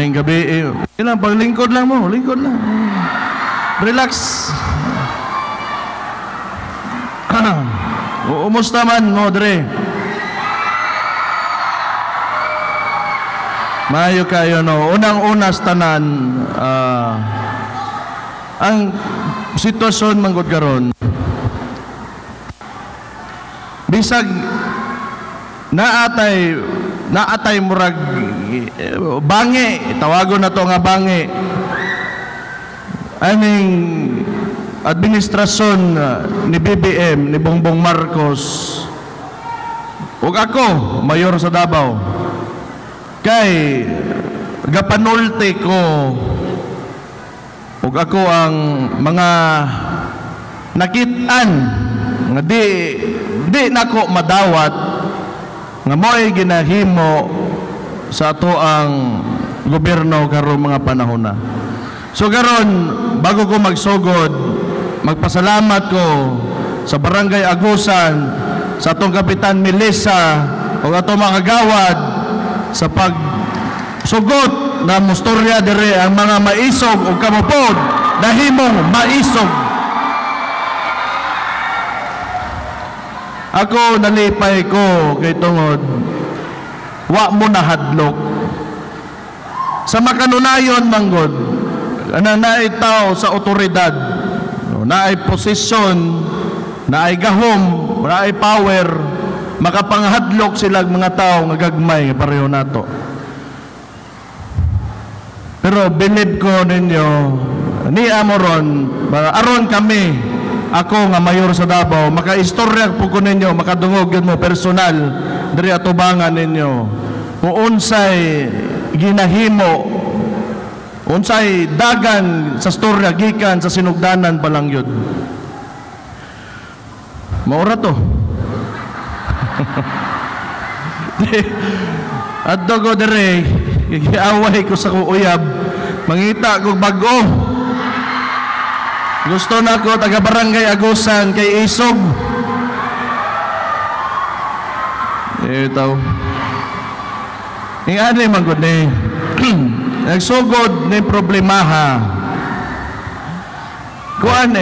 Mamayang gabi, ilang paglingkod lang mo, lingkod lang. Relax. Umusta man mo, Dre? Maayo kayo, no? Unang-unas tanan, ang sitwasyon manggod karon. Bisag naatay murag bangi, tawagon na to nga bangi. Aning administrasyon ni BBM, ni Bongbong Marcos, ug ako, mayor sa Davao, kay gapanulte ko ug ako ang mga nakit-an nga di nako madawat nga mo'y ginahimo sa ato ang gobyerno karong mga panahon na. So karon, bago ko magsugod, magpasalamat ko sa Barangay Agusan, sa atong Kapitan Melissa o atong mga kagawad sa pagsugot na mustorya dire ang mga maisog o kamupod na himong maisog. Ako nalipay ko kay tungod wa mo na hadlok sa makanunayon manggod ana naay tao sa otoridad, naay posisyon, naay gahom, naay power, makapanghadlok sila mga tao nga gagmay pareho nato. Pero believe ko ninyo ni amoron aron kami, ako nga mayor sa Davao, makaistorya po ko ninyo, makadungog yun mo personal diri atubangan ninyo kung unsay ginahimo, unsay dagan sa storya gikan sa sinugdanan pa lang yun. Maura to. At dogo dire, giaway ko sa kuuyab, mangita ko bago. Gusto na ko taga Barangay Agusan kay isog. Ito. Ing ano man gud ni. Nagsugod ni problemaha. Kuan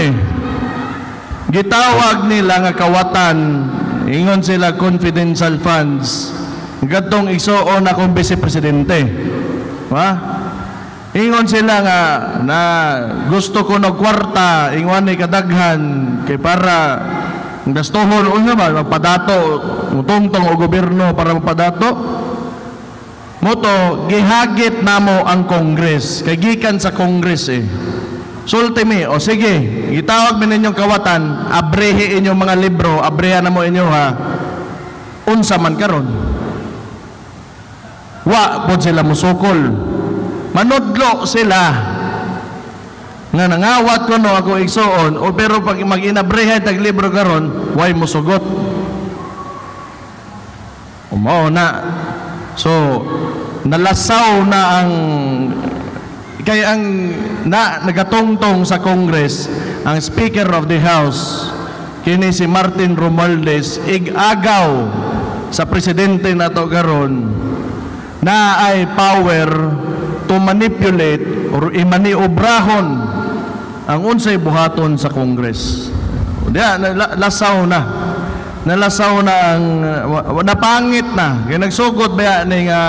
gitawag nila nga kawatan, ingon sila confidential funds. Gadtong igsuon akong Vice Presidente. Ha? Ingon sila nga na gusto ko ng kwarta, ingon ni kadaghan kay para gastohon o nga ba magpadato, mutungtong o gobyerno para magpadato. Moto, gihagit namo ang Congress, kay gikan sa Congress Sulti mi, o sige, gitawag mi ninyong kawatan, abrehe inyong mga libro, abreha na mo inyo ha, unsa man karon. Wa po sila musukol. Manudlo sila nga nangawat ko no ako igsuon o pero pag mag-inabrehay tag libro karon way musugot umao na. So nalasaw na ang kay ang nagatungtong sa Congress ang Speaker of the House kini si Martin Romualdez igagaw sa presidente nato karon na ay power to manipulate or imaniubrahon ang unsay buhaton sa Congress. Diya, nalasaw na. Nalasaw na ang napangit na. Kaya nagsugod ba ni nga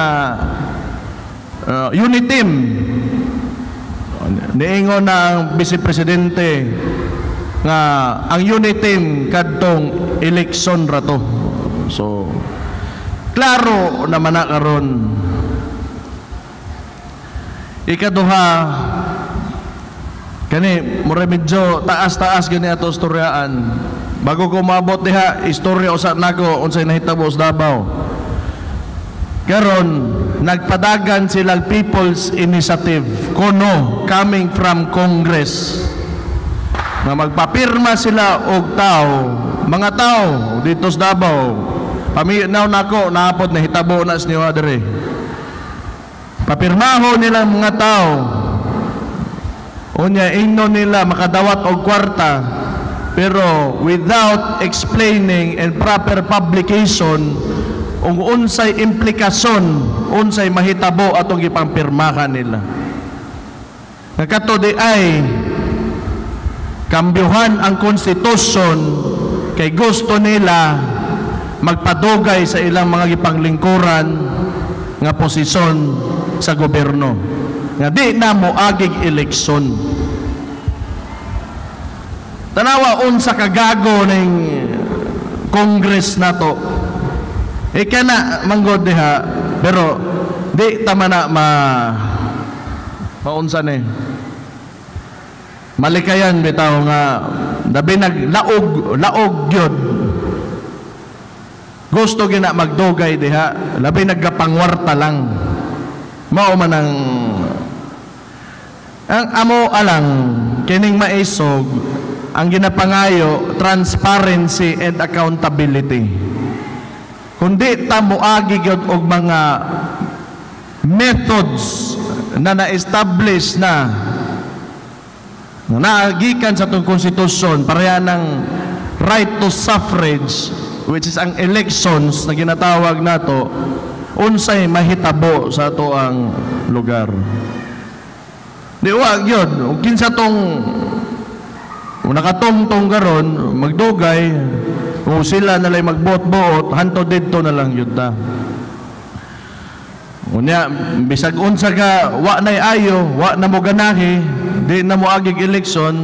unit team. Niingon na ang Vice Presidente nga ang unit team kadtong eleksyon rato. So, klaro naman na karon. Ikaduha, kani mura medyo taas-taas gani ato istoryaan. Bago ko maabot diha, istorya usa nako unsay nahitabo sa Davao. Karon nagpadagan silang People's Initiative kuno coming from Congress. Na magpapirma sila og tao, mga tao dito sa Davao. Paminaw nako naapot na hitabo na sa niyo adere. Papirmaho nila mga tao. Unya ingno nila makadawat og kwarta pero without explaining and proper publication ug unsay implikasyon, unsay mahitabo atong gipampirmahan nila. Nakato di ay kambyuhan ang konstitusyon kay gusto nila magpadugay sa ilang mga gipanglingkuran nga posisyon sa gobyerno. Nga di na moagig eleksyon. Tanawa unsa kagago ning Congress nato. Kana manggod diha, pero di tama na maunsa ni. Malikayan bitaw nga dabi naglaog gyud. Gusto gina magdugay diha, labi nagapangwarta lang. Mao man ang amo alang kining maisog ang ginapangayo transparency and accountability. Kundi ta moagi gyud og mga methods na na-establish na naagikan sa itong konstitusyon pareha ng right to suffrage, which is ang elections na ginatawag nato, unsay mahitabo sa ato ang lugar. Di wag yun, ug kinsa tong nakatungtong karon magdugay o sila nalay magbot-bot hanto didto na lang yun ta. Unya bisag unsa ka wa nay ayo, wa na mo ganahi, di na mo agig eleksyon,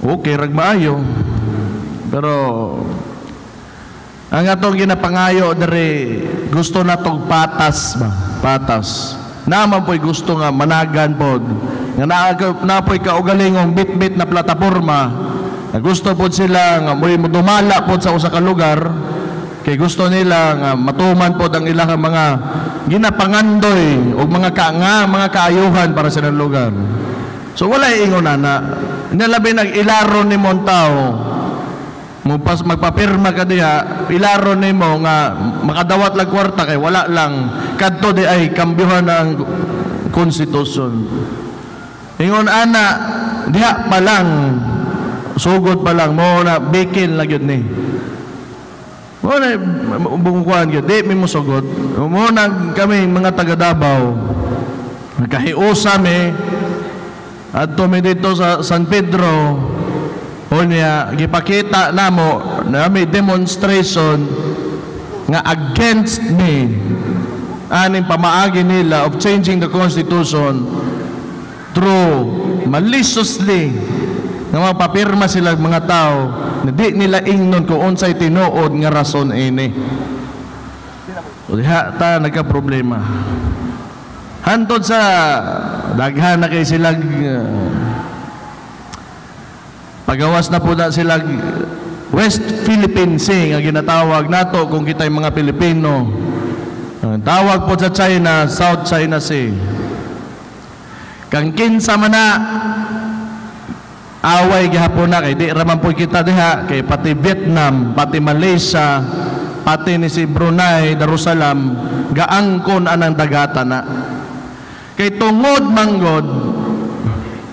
okay rag maayo. Pero ang atong ginapangayo diri gusto natong patas ba? Patas. Naman po'y gusto nga managan pod. Nga napoy kaugalingong bit-bit na plataporma. Na gusto pod sila nga mo'y dumala pod sa usa ka lugar. Kay gusto nila nga matuman pod ang ilang mga ginapangandoy o mga kaayuhan para sa lugar. So wala ingon na. Inalabi nag-ilaron ni Montao. Magpapirma ka diha, ilaron nimo nga makadawat lang kwarta kay wala lang kadto di ay kambyuhan ang konstitusyon. Ingon ana diha pa lang sugod pa lang mo na bikin lang yun ni. Mo na bungkuan gyud di mo sugod. Mo na kami mga taga Davao nakahiusa mi adto mi dito sa San Pedro. Unya gipakita namo na may demonstration nga against me aning pamaagi nila of changing the constitution through maliciously nga mapapirma sila mga tao na di nila ingnon kung unsay tinuod nga rason ini. Diha ta nagka-problema hantod sa daghan na kay sila pagawas na po na sila West Philippine Sea nga ginatawag nato kung kita'y mga Pilipino. Tawag po sa China, South China Sea. Kang kinsa man na away gihapon na kay di raman po kita diha kay pati Vietnam, pati Malaysia, pati ni si Brunei, Darussalam gaangkon anang dagata na. Kay tungod manggod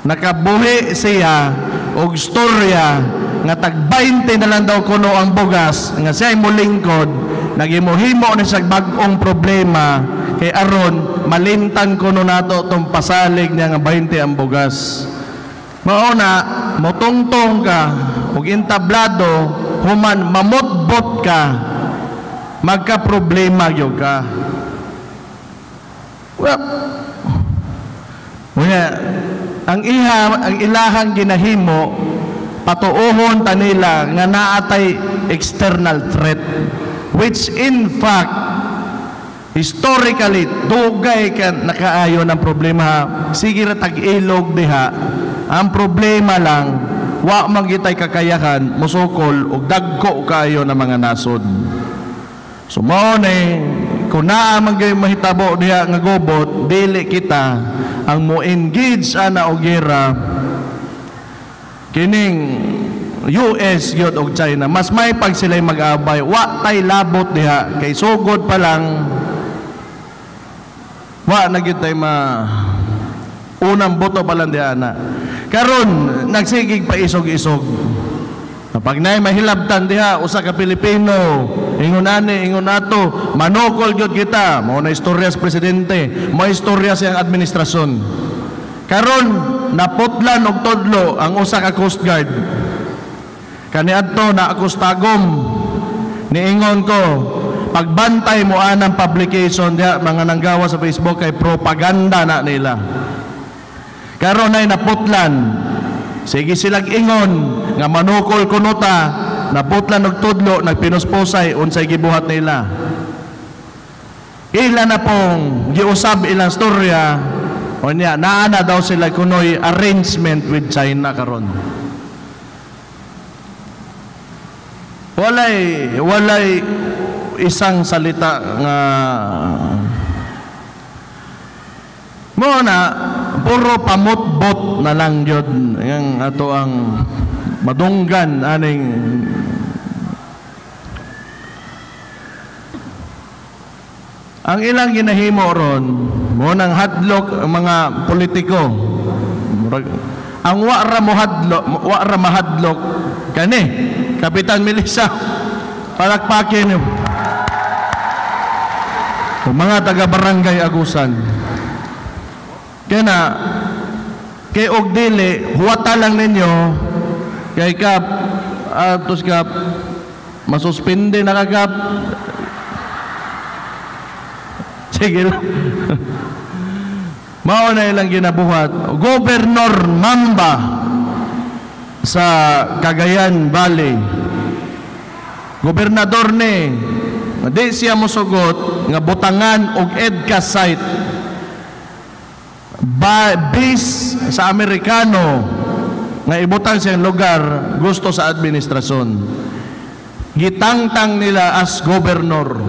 nakabuhi siya og storya nga tag 20 na lang daw kuno ang bugas nga siya molingkod naghimuhimo ni sa bag-ong problema kay aron malimtan kuno nato tong pasalig niya nga 20 ang bugas. Mauna motungtong ka og entablado human mamotbot ka magka problema gyud ka. Ang ilahang ginahimo patuohon ta nila nga naatay external threat which in fact historically dugay ka nakaayo ng problema. Sige ra tag-ilog diha ang problema lang wa magitay kakayahan musukol og dagko kayo ng mga nasod. So mao ni kung naa magay mahitabo diha nga gobot dili kita ang mo-engage ana og gera kining US gyud og China. Mas may pag sila'y mag-abay wa tay labot diha kay sugod pa lang wa na gyud tay unang boto pa lang diha na karon nagsigig pa isog-isog Pag na'y mahilabtan diha, usa ka Pilipino, ingon ani, ingon ato, manukol gyud kita. Mao na istorya sa presidente, mao istorya sa iyang administrasyon. Karon naputlan og todlo ang usa ka Coast Guard. Kaniadto na akos tagom, niingon ko, pagbantay mo anang publication diha, mga nanggawa sa Facebook kay propaganda na nila. Karon ay naputlan. Sige silang ingon nga manukol kuno ta, naputlan og tudlo, nagpinuspusay unsay gibuhat nila. Ila na pong giusab ilang storya, o niya naana daw sila kunoy arrangement with China karon. Walay isang salita nga mo na puro pamutbot na lang yun ang ato ang madunggan aning ang ilang ginahimo ron mo nang hadlok ang mga politiko ang wara mahadlok kani Kapitan Melissa palakpakin yung mga taga-barangay Agusan. Kaya na, kay Ogdili, huwata lang ninyo, kay Kap, tos Kap, masuspinde na ka Kap. Sige lang. Mauna ilang ginabuhat. Gobernador Mamba sa Cagayan Valley. Gobernador ni, di siya mosugot nga butangan og EDCA site base sa Amerikano nga ibutang siyang lugar gusto sa administrasyon. Gitangtang nila as governor.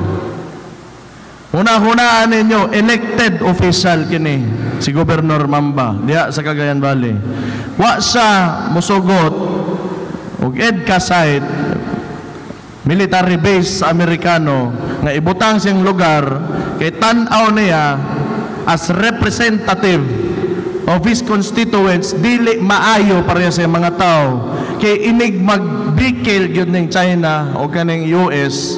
Una-hunaan ninyo, elected official kini si Gobernador Mamba diya sa Cagayan Valley. Wa siya mosugot og EDCA site, military base sa Amerikano nga ibutang siyang lugar kay tan-aw niya as representative of his constituents dili maayo pareha sa mga tao kay inig magbikil gyud ning China o kaning US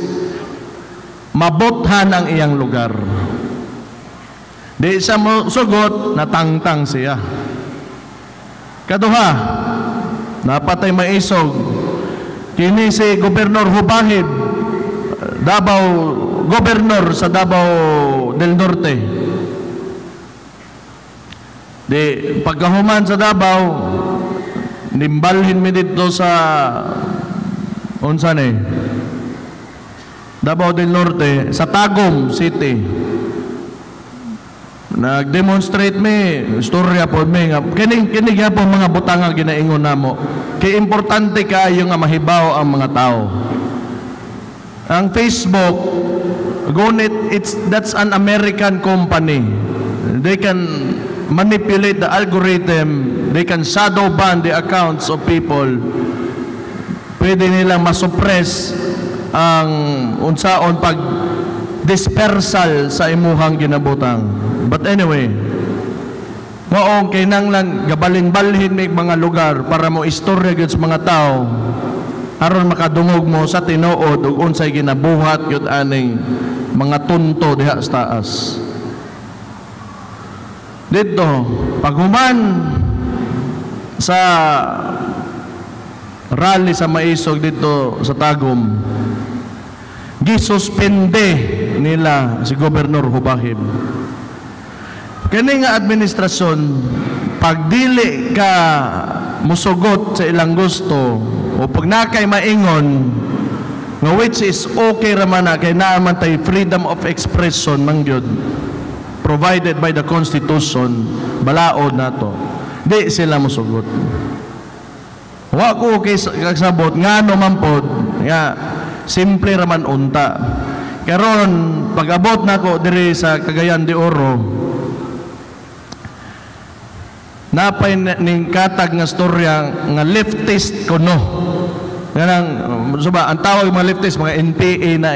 mabuthan ang iyang lugar. Di siya mo sugot, natangtang siya. Kaduha, napatay maisog kini si Gobernador Hubahib, Gobernador sa Davao del Norte. Di pagkahuman sa Davao, nimbalhin mi dito sa unsan Davao del Norte, sa Tagum City. Nag-demonstrate mi, istorya po mi nga kining gyapon mga butang nga ginaingon namo. Kay importante kaayo nga mahibaw ang mga tao. Ang Facebook, that's an American company. They can manipulate the algorithm, they can shadow ban the accounts of people. Pwede nilang masuppress ang unsaon pag dispersal sa imuhang ginabutang. But anyway, maong kinanglan gabalin-balhin may mga lugar para mo istorya gyud sa mga tao aron makadungog mo sa tinuod ug unsay ginabuhat gyud aning mga tunto diha sa taas. Dito, paghuman sa rally sa Maisog dito sa Tagum, gisuspende nila si Gobernador Hubahib. Kani nga administrasyon, pag dili ka musugot sa ilang gusto o pag nakay maingon nga which is okay raman na kay naaman tay freedom of expression man gyud provided by the Constitution, balaod nato, di sila musugot. Wa ko okay kagsabot ngano man pod nga simple raman unta. Karon pag-abot nako diri sa Cagayan de Oro, napay ning katag nga storya nga leftist kuno. Ganang suba ang tawag mga leftist mga NPA na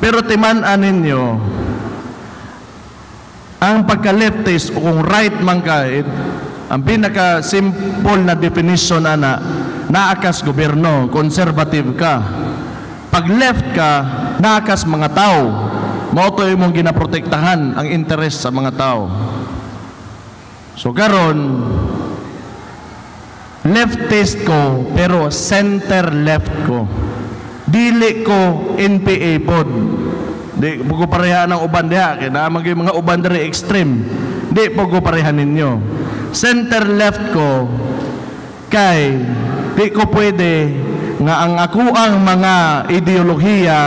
Pero timan-an ninyo ang pagka-leftist o kung right man ka, ang pinaka-simple na definition ana naakas gobyerno, conservative ka. Pag left ka, naakas mga tao. Mao to imong ginaprotektahan ang interes sa mga tao. So karon, leftist ko pero center left ko. Dili ko NPA pod. Di po ko pareha ng uban diha kay na mga uban diri extreme. Di po ko pareha ninyo. Center left ko kay di ko pwede nga ang akuang mga ideolohiya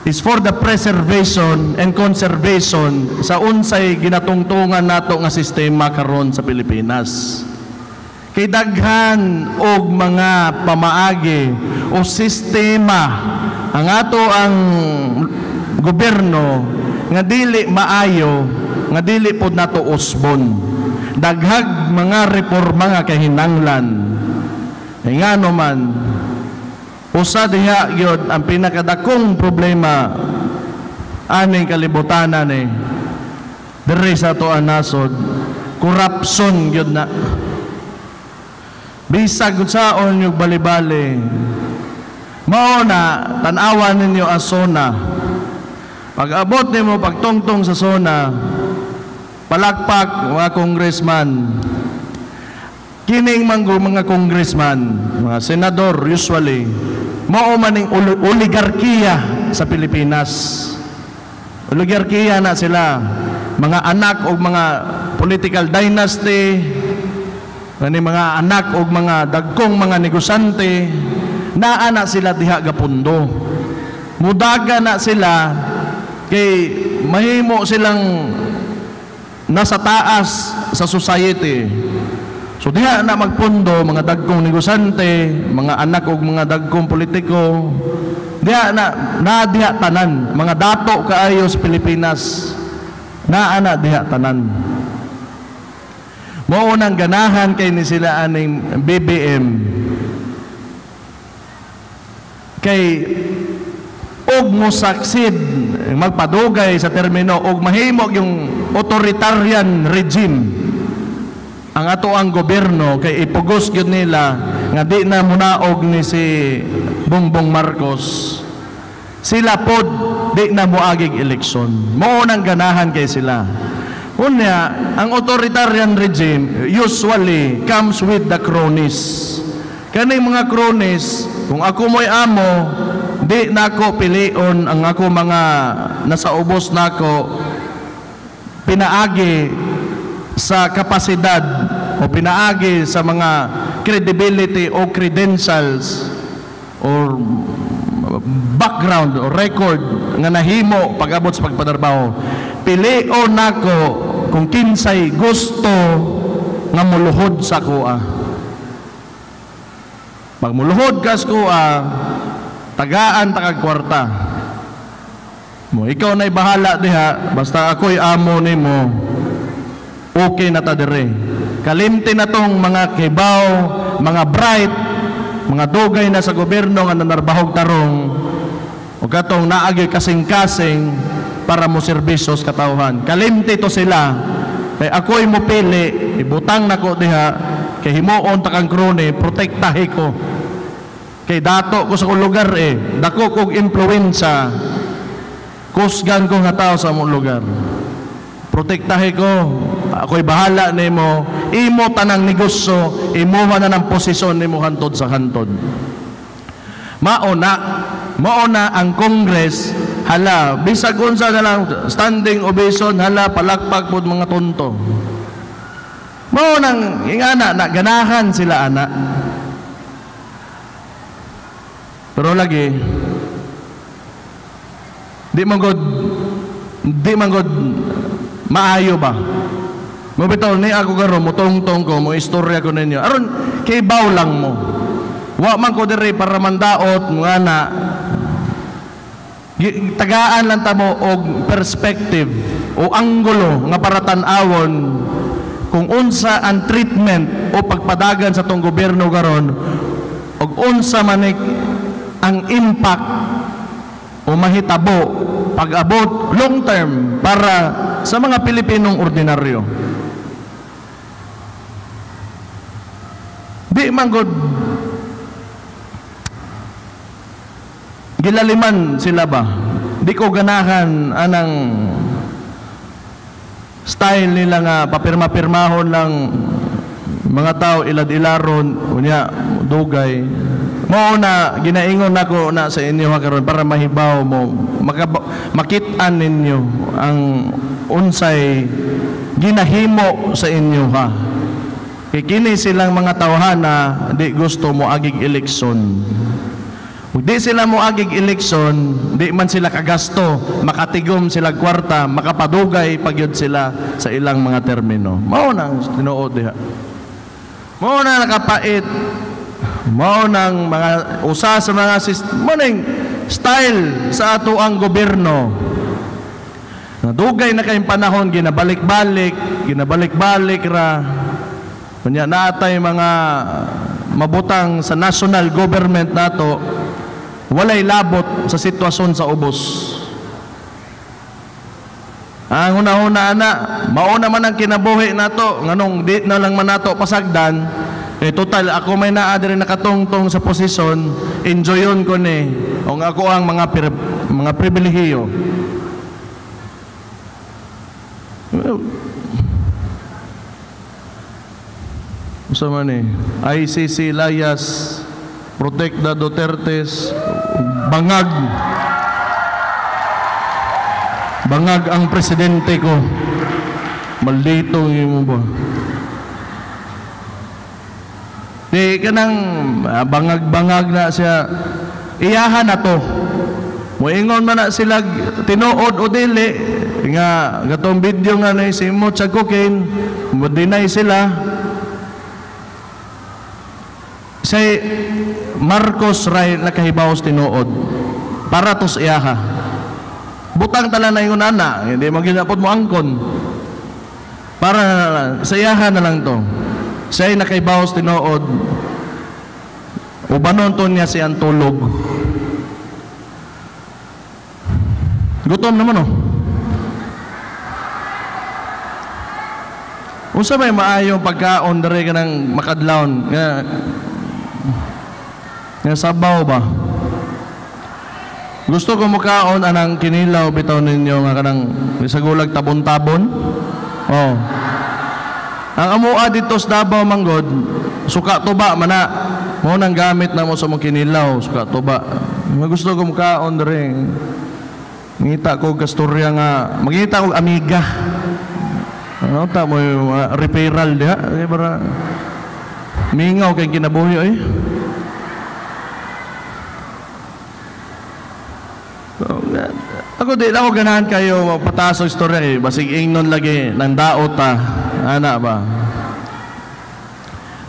is for the preservation and conservation sa unsay ginatungtungan nato nga sistema karon sa Pilipinas. Kay daghan og mga pamaagi o sistema ang ato ang gobyerno nga dili maayo, nga dili pod nato usbon. Daghag mga reforma nga kahinanglan. Kay ngano man usa diha gyud ang pinakadakong problema aning kalibutanan diri sa ato nasod, korupsyon gyud na. Bisag saon yung bali-bali. Mao na tan-awan ninyo ang SONA. Pag abot nimo pagtungtong sa SONA, palakpak mga congressman. Kining mga congressman, mga senador usually, mao maning oligarkiya sa Pilipinas. Oligarkiya na sila, mga anak o mga political dynasty, mga anak o mga dagkong mga negosyante, naa na sila diha gapundo. Mudaga na sila kay mahimo silang nasa taas sa society. So diha na magpundo mga dagkong negosyante, mga anak o mga dagkong politiko. Diha na diha tanan, mga dato kaayo sa Pilipinas. Naa na diha tanan. Mao nang ganahan kay ni sila aning BBM kay og mo succeed magpadugay sa termino og mahimo yung authoritarian regime ang ato ang gobyerno kay ipugos gyud nila nga di na munaog ni si Bongbong Marcos, sila pod di na moagig eleksyon. Mao nang ganahan kay sila. Unya, ang authoritarian regime usually comes with the cronies. Kaning mga cronies, kung ako mo'y amo, di nako pilion ang ako mga nasa ubos nako pinaagi sa kapasidad o pinaagi sa mga credibility o credentials or background o record nga nahimo pag-abot sa pagpadarbaho. Pilion nako kung kinsay gusto nga muluhod sa kuha. Pag muluhod ka sa kuha, tagaan takag kwarta. Mo ikaw na'y bahala diha, basta ako'y amo nimo, okay na ta dire. Kalimti na tong mga kibaw, mga bright, mga dugay na sa gobyerno nga nanarbahog tarong, o katong naagi kasing-kasing para mo serbisyo sa katawhan. Kalimti to sila. Kay ako'y mo pili, ibutang nako diha, kay himuon takang krone, protektahe ko. Kay dato ko sa lugar dako kog impluwensya. Kusgan ko nga tao sa among lugar. Protektahe ko. Ako'y bahala nimo. Imo tanang negosyo, imuha na ng posisyon nimo hantod sa hantod. Mauna ang Congress, hala, bisag unsa na lang standing ovation, hala, palakpak pod mga tonto. Maunang ingana na ganahan sila ana. Pero lagi di man god maayo ba? Mo bitaw ni ako garo mo tong-tong ko mo istorya ko ninyo. Aron kay baw lang mo. Wa man ko diri para mandaot nga na tagaan lang ta mo og perspective o anggulo nga para tan-awon kung unsa ang treatment o pagpadagan sa tong gobyerno karon og unsa manik ang impact o mahitabo pag-abot long term para sa mga Pilipinong ordinaryo. Di man gud gilaliman sila ba? Di ko ganahan anang style nila nga papirma-pirmahon lang mga tao ilad-ilaron unya dugay. Mao na ginaingon nako na sa inyo karon para mahibaw mo makit-an ninyo ang unsay ginahimo sa inyo ha. Kay kini silang mga tawhana di gusto mo agig eleksyon. Kung di sila mo agig eleksyon, di man sila kagasto, makatigom sila kwarta, makapadugay pagyud sila sa ilang mga termino. Mao nang tinuod diha. Mao na nakapait. Mao nang mga usa sa mga maning style sa ato ang gobyerno. Nadugay na kayong panahon ginabalik-balik ra. Kunya natay mga mabutang sa national government nato walay labot sa sitwasyon sa ubos. Ang una-una na mao naman ang kinabuhi nato nganong di na lang man nato pasagdan. Total, ako may naa diri nakatungtong sa posisyon, enjoyon ko ni, o ako ang mga pribilehiyo. Sama ni, ICC layas, protect the Dutertes, bangag ang presidente ko. Maldito mo ba? Di kanang bangag-bangag na siya iyahan na to. Moingon man na sila tinuod o dili nga gatong video nga na si mo sa cocaine mo deny sila. Say Marcos Ray nakahibawas tinuod para tos iyaha. Butang tala na ingon ana, hindi maginapod mo angkon. Para sa iyaha na lang to. Siya'y nakaibawas tinuod ubanon to niya siyang tulog. Gutom naman unsa may maayong pagkaon dere ka ng makadlawon nga sabaw ba? Gusto ko mukaon anang kinilaw bitaw ninyo nga kanang isagulag tabon-tabon. Oh. Ang amua dito sa Davao manggod, suka tuba mana. Mo nang gamit na mo sa mong kinilaw, suka tuba. Gusto ko mukaon dere. Ngita ko kasturya nga, magita ko amiga. Ano ta mo referral diha, para mingaw kay kinabuhi ay. Ako di ako ganahan kayo pataso istorya eh. Basig ingnon lagi ng daot ana ba.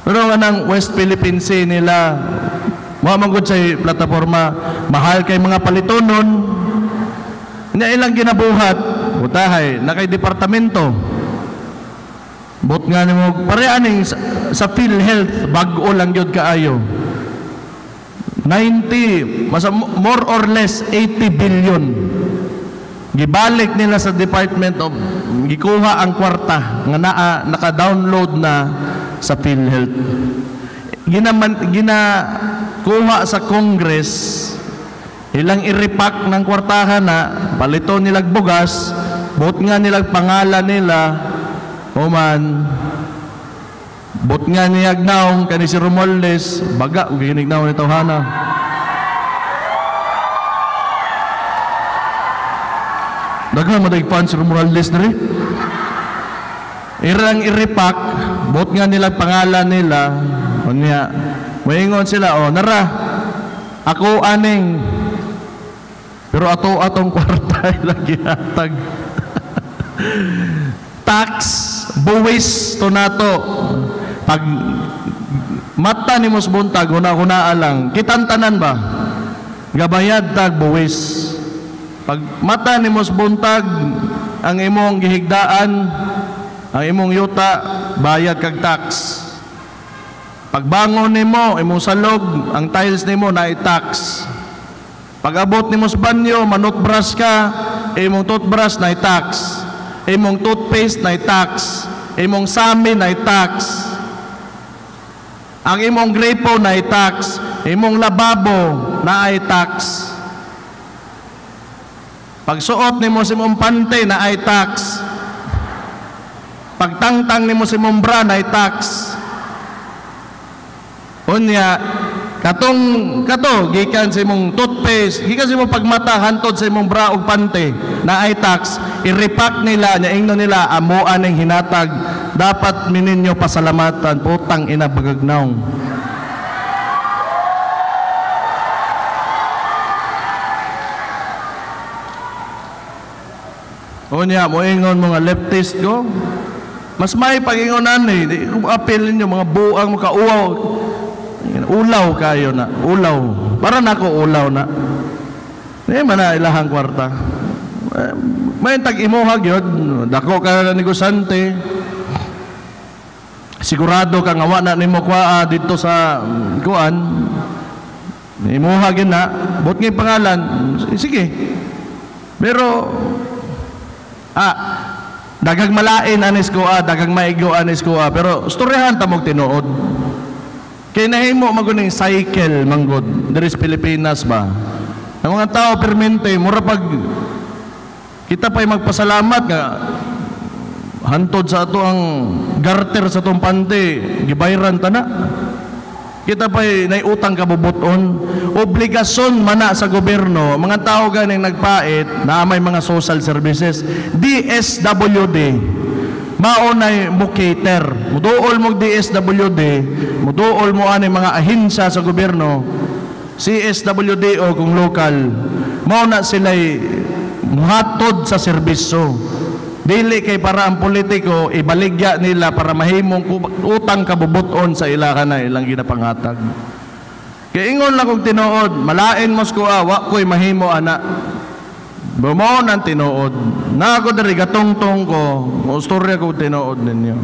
Pero nga ng West Philippine Sea nila mamagod sa plataforma mahal kay mga palitonon na ilang ginabuhat butahay na kay departamento but nga nimo pareaning sa PhilHealth bag-o lang yun kaayo 90 more or less 80 billion gibalik nila sa Department of gikuha ang kwarta nga naka-download na sa PhilHealth ginakuha sa Congress ilang i-repack ng kwartahan na palito nilag bugas but nga nilag pangalan nila man but nga niyag naong kani si Romualdez baga ginig naong ni tawhana daghan maday fan si Romualdez diri irang i-repack but nga nilag pangalan nila unya moingon sila nara ako aning pero atong kwarta lagi hatag tax buwis to nato pag mata ni mos buntag una lang kitantanan ba gabayad tag buwis pag mata ni mos buntag ang imong gihigdaan ang imong yuta bayad kag tax pagbangon nimo imong salog ang tiles nimo na i-tax pag abot nimo sa banyo manutbrush ka imong toothbrush na i-tax imong toothpaste na i-tax imong sami na i-tax ang imong gripo na i-tax imong lababo na i-tax Pagsuot nimo sa imong pante na ay tax. Pagtangtang nimo sa imong bra na ay tax. Unya, kato gikan sa imong toothpaste, gikan sa imong pagmata hantod sa imong bra ug pante na ay tax, i-repack nila nya ingno nila amuan ning hinatag. Dapat mininyo pasalamatan, putang ina bagagnaw. Unya, moingon mga leftist ko, mas may pag-ingonan eh. Kung apel ninyo, mga buang, mga uwaw. Ulaw kayo na. Ulaw. Para na ako ulaw na. Hindi man na ilahang kwarta. May tag-imuhag yun. Dako ka negosante. Sigurado ka nga na ni mo kwa dito sa kuan. Imuhag yun na. Bot nga pangalan. Sige. Pero dagang malain anis ko dagang maigo anis ko pero storyahan ta mong tinuod. Kay nahimo maguning cycle manggod diri sa Pilipinas ba. Ang mga tao permente mura pag kita pa'y magpasalamat nga hantod sa ato ang garter sa atong pante gibayran ta na. Kita pa'y naiutang kabubuton, obligasyon mana sa gobyerno, mga tao ganing nagpait na may mga social services, DSWD, maunay mo cater, muduol mo DSWD, muduol mo ani mga ahensya sa gobyerno, CSWD o kung local, mauna sila'y muhatod sa serbisyo. Dili kay para ang politiko ibaligya nila para mahimong utang kabubuton sa ila na ilang ginapangatag. Kay ingon lang kog tinuod, malain mos ko wa ko'y mahimo ana. Bumo nang tinuod. Na ako diri gatungtong ko, mo istorya ko tinuod ninyo.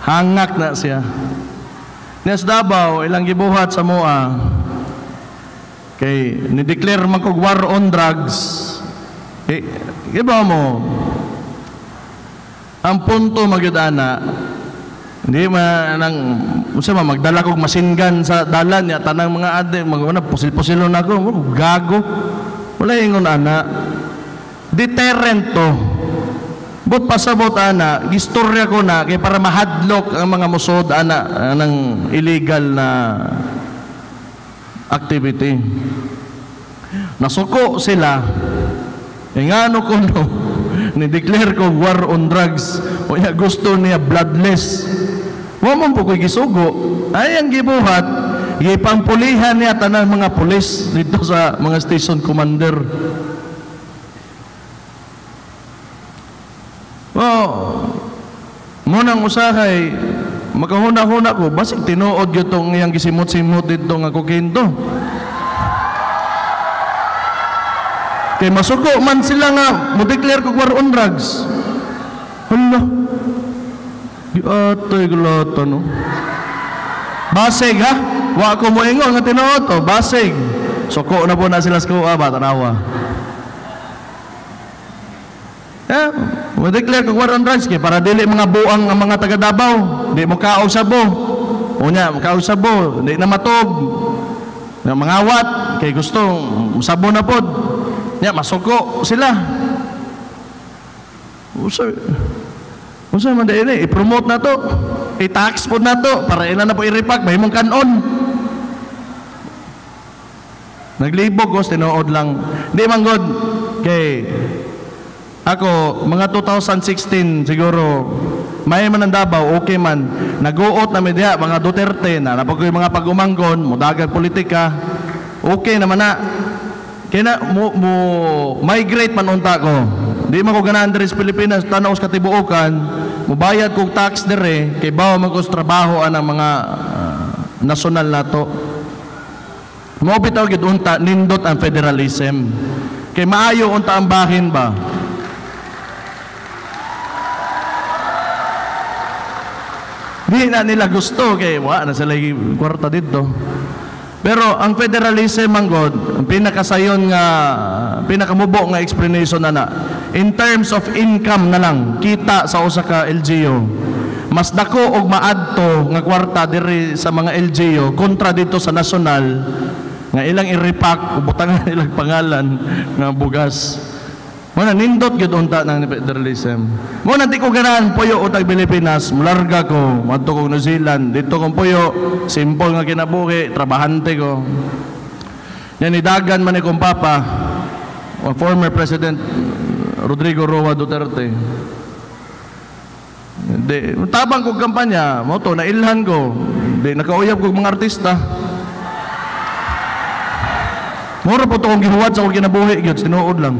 Hangak na siya. Nes Davao, ilang gibuhat sa mua. Kay, ni-declare man kog war on drugs. Iba mo, ang punto magyudana, hindi magdala kog masingan sa dalan niya, tanang mga ade, pusil-pusilo na ako, gago. Wala ingon ana. Deterrent to. But pasabot ana, gistorya ko na kay para mahadlok ang mga musod ana ng illegal na activity. Nasuko sila. Ngano ko no, ni-declare ko war on drugs. O niya gusto niya bloodless. Wa man po ko'y gisugo. Ay ang gibuhat, gipampulihan niya tanang mga pulis dito sa mga station commander. Munang usahay makahuna-huna ko basig tinuod gyud tong iyang gisimot-simot dito nga kokinto. Kay masuko man sila nga mo-declare kog war on drugs. Hala. Giatoy glata no. Basig ha? Wa ko mo ingon nga tinuod to, basig. Suko na po na sila sa kuha ba tanawa. Mo-declare kog war on drugs kay para dili mga buang ang mga taga Davao, di mo kausabo. Unya, kausabo, di na matog. Nga mangawat kay gusto sabo na pod. Nya masuko sila. Usa man dili i-promote na to. I-tax pod na to para ina na po i-repack mahimong kanon. Naglibog ko tinuod lang. Di man god kay ako, mga 2016 siguro, may man ang Davao, okay man. Nag-uot na media, mga Duterte na, napag yung mga pag-umanggon, mudagang politika, okay naman na. Kaya na, migrate man unta ko. Di man ko ganahan diri sa Pilipinas, tanaw sa katibuokan, mubayad kong tax diri, kay bawa man ko sa trabaho ang mga nasyonal na to. Mobitaw gid unta, nindot ang federalism. Kay maayo unta ang bahin ba? Di na nila gusto kay wa na sila kwarta dito. Pero ang federalism manggod, ang pinakasayon nga pinakamubo nga explanation na in terms of income na lang kita sa usa ka LGU. mas dako og maadto nga kwarta diri sa mga LGU kontra dito sa nasyonal nga ilang i-repack ubutangan ilang pangalan nga bugas. Muna nindot gyud unta ng federalism. Muna di ko ganahan puyo utang Pilipinas, mularga ko, madto ko New Zealand, dito kong puyo, simple nga kinabuhi, trabahante ko. Yan idagan man ikong papa, former President Rodrigo Roa Duterte. Di, tabang kong kampanya, mo to, nailhan ko, di, nakauyab kong mga artista. Mura po ito kong gihuwat sa kong kinabuhi, gyud tinuod lang.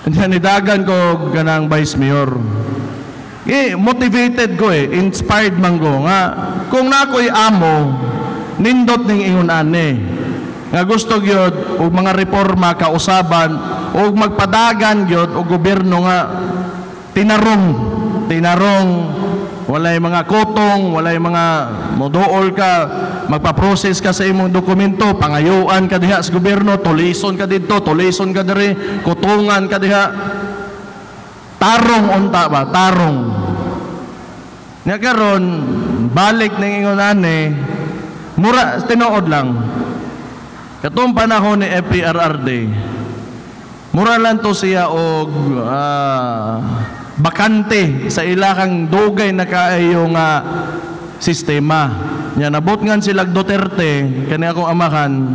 Nidagan ko ganang vice mayor. Motivated ko inspired man ko nga kung nakoy amo nindot ning ingon ani nga gusto gyud og mga reforma kausaban og magpadagan gyud og gobyerno nga tinarong walay mga kotong, walay mga moduol ka, magpa-process ka sa imong dokumento, pangayuan ka diha sa gobyerno, tulison ka dito, tulison ka diri, kutungan ka diha. Tarong unta ba? Tarong. Nya karon balik ning ingon ani, mura tinuod lang. Katong panahon ni FPRRD, mura lang to siya og bakante sa ilahang dugay na kaayo nga sistema. Nya nabot ngan sila Duterte kani akong amahan.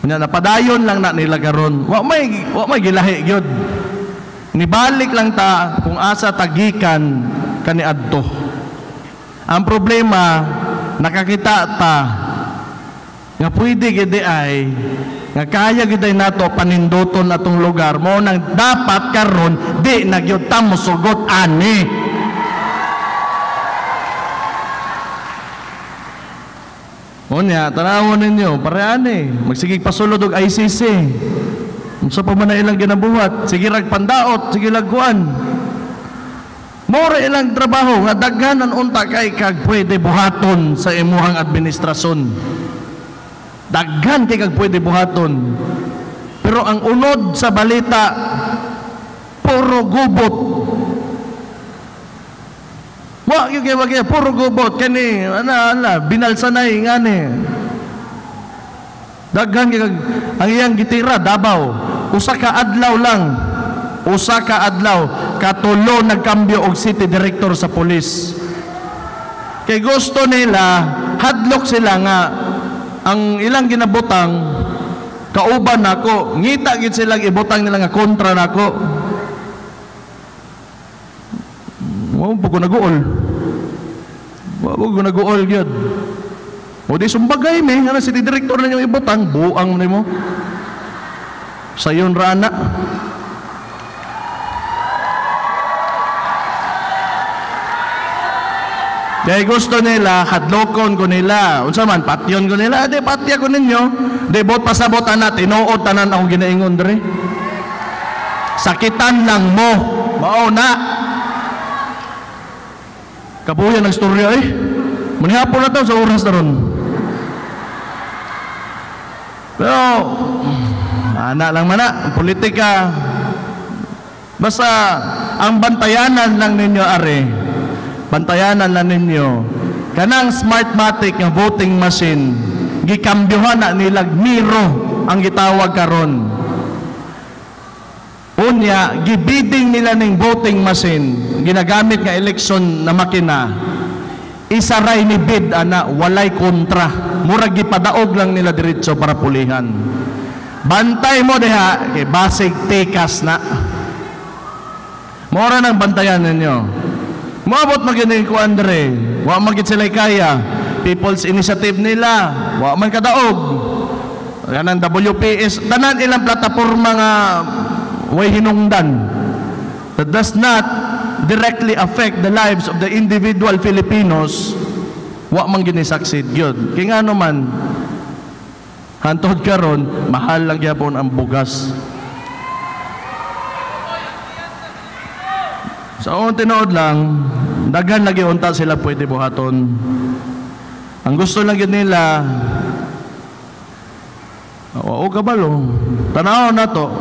Nya napadayon lang na nila karon. Wa may gilahi gyud. Nibalik lang ta kung asa tagikan kani adto. Ang problema nakakita ta nga pwede gid ay nga kaya gid nato paninduton atong lugar mo nang dapat karon di na gyud ta mosugot ani. Unya tanawon ninyo pareane magsigig pasulod og ICC. Unsa pa man na ilang ginabuhat, sige rag pandaot, sige lagkuan. Mora ilang trabaho nga daghanan unta kay kag pwede buhaton sa imuhang administrasyon. Daghan kay kag pwede buhaton. Pero ang unod sa balita puro gubot. Wa gyud kay puro gubot kani ana binalsanay ngani. Daghan kay kag ang iyang gitira Davao. Usa ka adlaw katulo nagkambyo og city director sa pulis. Kay gusto nila hadlok sila nga ang ilang ginabutang kauban nako, ngita gid silang ibutang nila nga kontra nako. Wa po ko naguol gyud. O di sumbagay me nga si direktor na yung ibutang buang nimo. Sayon rana. Dahil gusto nila, hadlokon ko nila. Unsa man, patyon ko nila. Di, patya ko ninyo. Di, bot pasabot na, tinuod tanan akong ginaingon diri. Sakitan lang mo. Mauna. Kabuyan ng storya manihapon na to sa oras na ron. Pero, anak lang mana, politika. Basta, ang bantayanan lang ninyo, are. Bantayanan lang ninyo. Kanang Smartmatic nga voting machine, gikambyohan na nilag Miro ang gitawag karon. Unya, gibiding nila ning voting machine, ginagamit nga election na makina. Isaray ni bid ana, walay kontra. Murag gipadaog lang nila diretso para pulihan. Bantay mo diha, kay basig tekas na. Mora nang bantayan ninyo. Moabot magining ko Andre, wa magit sila kaya. People's Initiative nila, wa man kadaog. Kanang WPS, tanan ilang plataporma nga way hinungdan. That does not directly affect the lives of the individual Filipinos. Wa man gini succeed gyud. Kay ngano man hantod karon mahal lang gyapon ang bugas. So, tinood lang, daghan lagi unta sila pwede buhaton. Ang gusto lang yun nila, o kabalo, tanaw na to.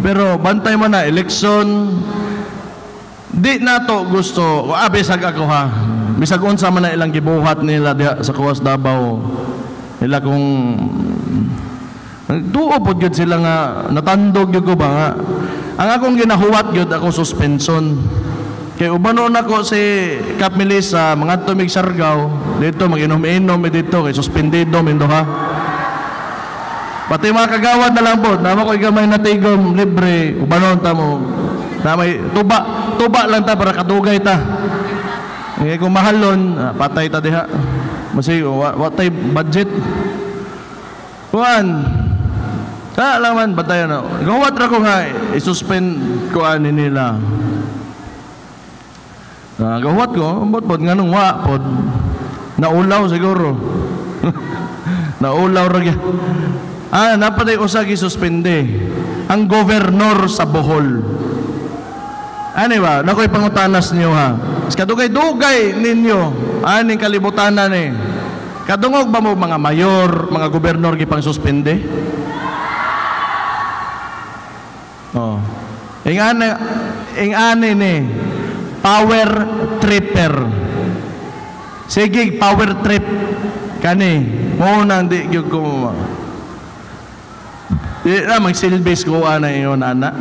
Pero bantay mo na, election, Di nato gusto, bisag ako ha. Bisag unsa man na ilang gibuhat nila diha sa Kuwas Davao. Nila kung tuo pod gyud sila nga natandog gyud ko ba nga. Ang akong ginahuwat gyud ako suspension. Kay ubanon ako si Kap Melissa mga tumig Siargao dito mag-inom-inom dito kay suspendido mindo ha. Pati mga kagawad na lang po, nama ko gamay na tigom libre, ubanon ta mo. Na may tuba lang ta para kadugay ta. Eh kung mahalon, patay ta diha. Masay watay budget. Kuan. Ta laman batayan na. Gawat ra ko nga i-suspend ko ani nila. Gawat ko, ambot nganong wa pod. Naulaw siguro. Naulaw ra gyud. Napatay usa gi-suspende. Ang gobernador sa Bohol. Ano ba? Nakoy pangutanas niyo ha. Kadugay-dugay ninyo. Aning kalibutanan eh. Kadungog ba mo mga mayor, mga gobernador gipang suspende? Oh. Ingani ni power tripper. Sige, power trip kani. Mo nang di gyud ko. Di na magsilbis ko ana ingon ana.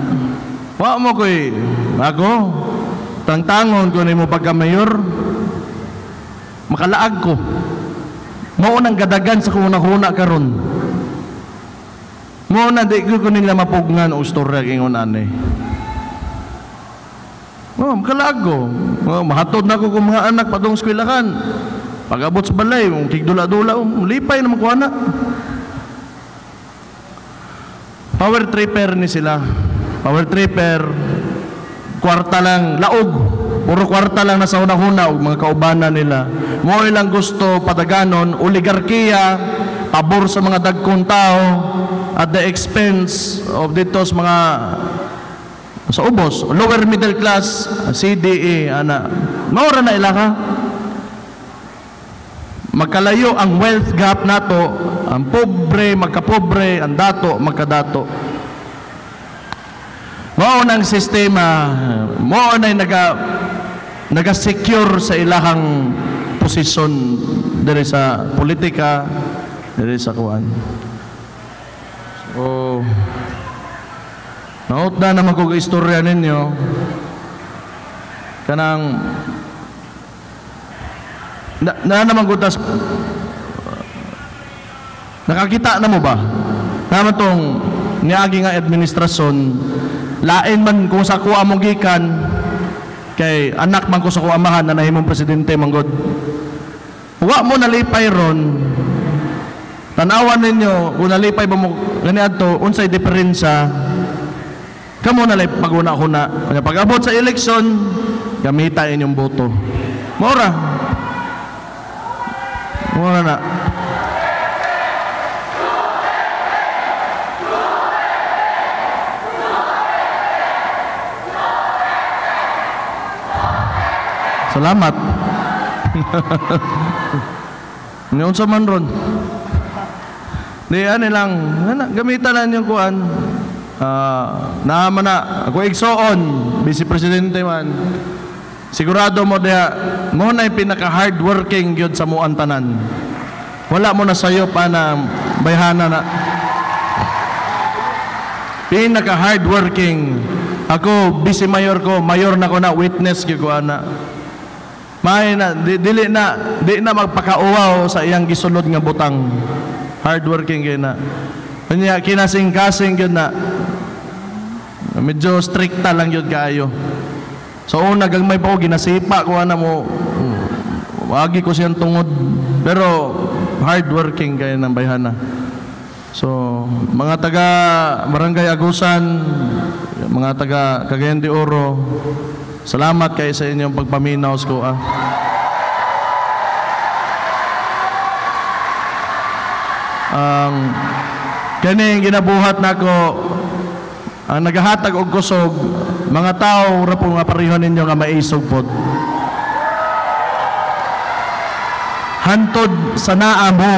Wa mo koy ako tangtangon ko nimo pagka-mayor makalaag ko mao nang gadagan sa kuna-kuna karon mao na di ko nila mapugnan o istorya ingon ani makalaag ko mahatod na ko kung mga anak padong eskwelahan pag-abot sa balay kigdula-dula lipay na makuha na power tripper ni sila. Power tripper, kwarta lang, laog. Puro kwarta lang nasa una-una o mga kaubanan nila. Mo ilang gusto pataganon, oligarkiya, pabor sa mga dagkong tao, at the expense of dito sa mga sa ubos, lower middle class, CDE, ana. Maura na ilaka. Magkalayo ang wealth gap nato, ang pobre, magkapobre, ang dato, magkadato. Mao nang sistema, mao na naga-secure sa ilahang posisyon diri sa politika, diri sa kuan. So, naot na naman kong istorya ninyo kanang na naman ko tas nakakita na mo ba naman tong niagi nga administrasyon lain man kung sa kuha mong gikan kay anak man ko sa kuamahan na nahimong presidente manggod wa mo nalipay ron tanawan ninyo kung nalipay ba mo gani adto unsay diferensya kamo nalipay pag-una pag abot sa eleksyon gamita inyong boto mora na salamat. Ngayon sa man ron. Di ano lang, gamitan na niyong kuhan. Naman na, ako igsoon, Vice Presidente man. Sigurado mo diya, mo na yung pinaka-hardworking yun sa muan tanan. Wala mo na sayo pa na bayhana na. Pinaka-hardworking. Ako, Vice Mayor ko, Mayor na ko na, witness ko na. May na di na magpakauwaw sa iyang gisulod nga butang. Hardworking gyud na. Kanya kinasing-kasing gyud na. Medyo stricta lang gyud kaayo. So una gagmay pa ko ginasipa ko ana mo. Wagi ko siyang tungod. Pero hardworking kay nang bayhana. So mga taga Barangay Agusan, mga taga Cagayan de Oro, salamat kayo sa inyong pagpaminaw ko Kaning ginabuhat nako ang nagahatag og kusog mga tao ra po nga parehon ninyo nga maisog pod. Hantod sa naa mo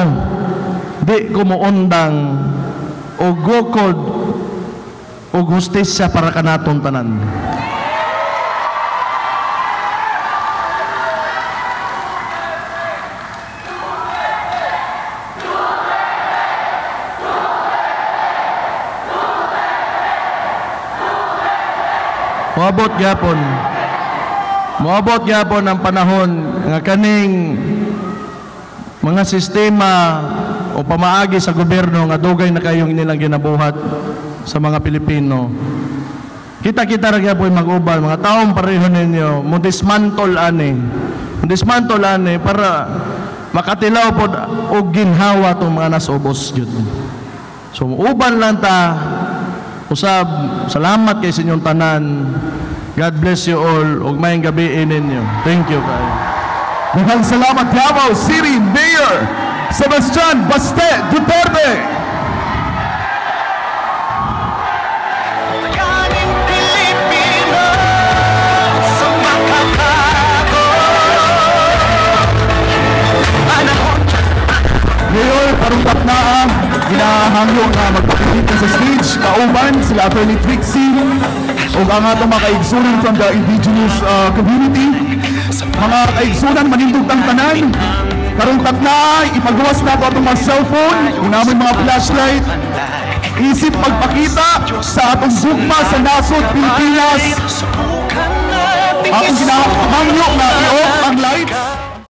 di ko moundang og gukod og hustisya para kanaton tanan. Moabot gyapon ang panahon nga kaning mga sistema o pamaagi sa gobyerno nga dugay na kayong nilang ginabuhat sa mga Pilipino. Kita-kita ra gyapon mag-uban, mga taong pareho ninyo, mo dismantle ani para makatilaw pod og ginhawa tong mga nasubos gyud. So uban lang ta usab, salamat kay sa inyong tanan. God bless you all. Ug maayong gabi ninyo. Thank you kayo. Daghang salamat Davao City Mayor Sebastian Baste Duterte. Mayor, parungkat na ang ginahangyo nga magpapilita sa stage kauban sila Attorney Trixie o ang atong mga kaigsunan from the indigenous community. Mga kaigsunan, manindog ang tanan. Karungkat na, ipagawas na ito atong mga cellphone, kung namin mga flashlight. Isip magpakita sa atong gugma sa nasod Pilipinas. Akong ginahangyo na i-off ang lights.